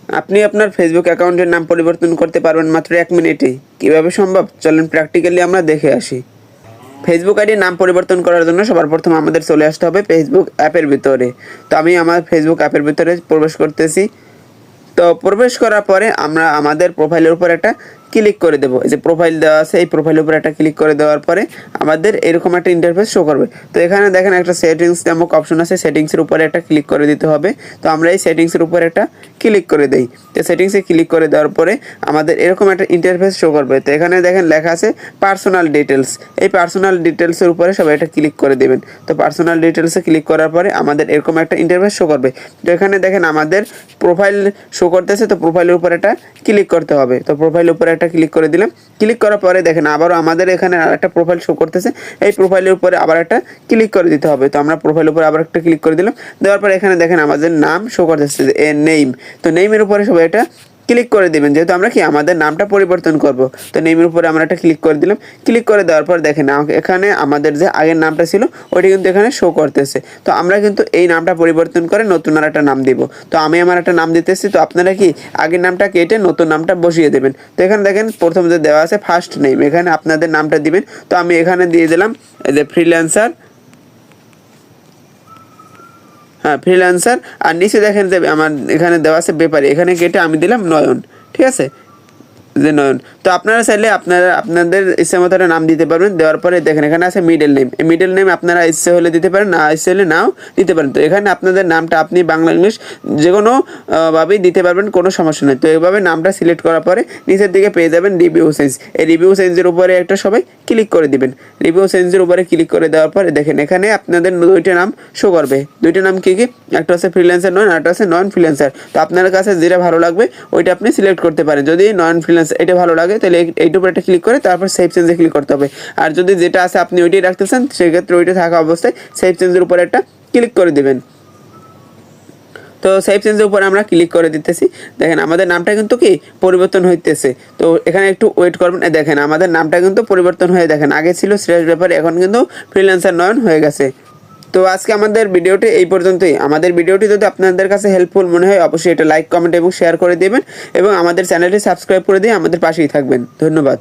আপনি আপনার ফেসবুক অ্যাকাউন্টের নাম পরিবর্তন করতে পারবেন মাত্র 1 মিনিটেই। কিভাবে সম্ভব চলেন প্র্যাকটিক্যালি আমরা দেখে আসি। ফেসবুক আইডির নাম পরিবর্তন করার জন্য সবার প্রথম আমাদের চলে আসতে হবে ফেসবুক অ্যাপের ভিতরে। তো আমি আমার ফেসবুক অ্যাপের ভিতরে প্রবেশ করতেছি। তো প্রবেশ করার পরে আমরা আমাদের প্রোফাইলের উপর একটা ক্লিক করে দেবো। এই যে প্রোফাইল দেওয়া আছে, এই প্রোফাইলের উপর একটা ক্লিক করে দেওয়ার পরে আমাদের এরকম একটা ইন্টারফেস শো করবে। তো এখানে দেখেন একটা সেটিংস নামক অপশন আছে, সেটিংসের উপরে একটা ক্লিক করে দিতে হবে। তো আমরা এই সেটিংসের উপর একটা ক্লিক করে দেই। তো সেটিংসে ক্লিক করে দেওয়ার পরে আমাদের এরকম একটা ইন্টারফেস শো করবে। তো এখানে দেখেন লেখা আছে পার্সোনাল ডিটেলস। এই পার্সোনাল ডিটেলসের উপরে সবাই এটা ক্লিক করে দেবেন। তো পার্সোনাল ডিটেলসে ক্লিক করার পরে আমাদের এরকম একটা ইন্টারফেস শো করবে। তো এখানে দেখেন আমাদের প্রোফাইল শো করতেছে। তো প্রোফাইলের উপর একটা ক্লিক করতে হবে। তো প্রোফাইলের উপরে একটা ক্লিক করে দিলাম। ক্লিক করার পরে দেখেন আবারও আমাদের এখানে আরেকটা প্রোফাইল শো করতেছে। এই প্রোফাইলের উপরে আবার একটা ক্লিক করে দিতে হবে। তো আমরা প্রোফাইলের উপরে আবার একটা ক্লিক করে দিলাম। দেওয়ার পরে এখানে দেখেন আমাদের নাম শো করতেছে, এ নেম। তো নেমের উপরে সবাই এটা ক্লিক করে দিবেন, যেহেতু আমরা কি আমাদের নামটা পরিবর্তন করব। তো নেমের উপরে আমরা একটা ক্লিক করে দিলাম। ক্লিক করে দেওয়ার পর দেখেন এখানে আমাদের যে আগের নামটা ছিল ওইটা কিন্তু এখানে শো করতেছে। তো আমরা কিন্তু এই নামটা পরিবর্তন করে নতুন আর একটা নাম দিব। তো আমি আমার একটা নাম দিতেছি। তো আপনারা কি আগের নামটা কেটে নতুন নামটা বসিয়ে দেবেন। তো এখানে দেখেন প্রথম যে দেওয়া আছে ফার্স্ট নেম, এখানে আপনাদের নামটা দিবেন। তো আমি এখানে দিয়ে দিলাম এই যে ফ্রিল্যান্সার, হ্যাঁ ফ্রিল্যান্সার। আর নিচে দেখেন যে আমার এখানে দেওয়া আছে ব্যাপারী, এখানে কেটে আমি দিলাম নয়ন। ঠিক আছে, যে নয়ন। তো আপনারা চাইলে আপনাদের ইচ্ছা মতো একটা নাম দিতে পারবেন। দেওয়ার পরে দেখেন এখানে আছে মিডল নেম। এই মিডল নেম আপনারা ইচ্ছে হলে দিতে পারেন, না ইচ্ছে হলে নাও দিতে পারেন। তো এখানে আপনাদের নামটা আপনি বাংলা ইংলিশ যে কোনো ভাবেই দিতে পারবেন, কোনো সমস্যা নেই। তো এইভাবে নামটা সিলেক্ট করার পরে নিচের দিকে পেয়ে যাবেন রিভিউ চেঞ্জ। এই রিভিউ চেঞ্জের উপরে একটা সবাই ক্লিক করে দিবেন। রিভিউ চেঞ্জের উপরে ক্লিক করে দেওয়ার পরে দেখেন এখানে আপনাদের দুইটা নাম শো করবে। দুইটা নাম কী কী? একটা হচ্ছে ফ্রিল্যান্সার নয়ন, আর একটা হচ্ছে নয়ন ফ্রিল্যান্সার। তো আপনার কাছে যেটা ভালো লাগবে ওইটা আপনি সিলেক্ট করতে পারেন। যদি নয়ন ফ্রিল্যান্সার এটা ভালো লাগে তাহলে এইটার উপর একটা ক্লিক করে তারপর সেভ চেঞ্জে ক্লিক করতে হবে। আর যদি যেটা আছে আপনি ওইটাই রাখতেছেন সেক্ষেত্রে ওইটা থাকা অবস্থায় সেভ চেঞ্জের উপরে একটা ক্লিক করে দিবেন। তো সেভ চেঞ্জের উপরে আমরা ক্লিক করে দিতেছি। দেখেন আমাদের নামটা কিন্তু কি পরিবর্তন হইতেছে। তো এখানে একটু ওয়েট করবেন। দেখেন আমাদের নামটা কিন্তু পরিবর্তন হয়ে, দেখেন আগে ছিল শ্রেয়স ব্যাপারী, এখন কিন্তু ফ্রিল্যান্সার নয়ন হয়ে গেছে। তো আজকে আমাদের ভিডিওটি এই পর্যন্তই। আমাদের ভিডিওটি যদি আপনাদের কাছে হেল্পফুল মনে হয় অবশ্যই এটা লাইক, কমেন্ট এবং শেয়ার করে দেবেন এবং আমাদের চ্যানেলটি সাবস্ক্রাইব করে দিয়ে আমাদের পাশেই থাকবেন। ধন্যবাদ।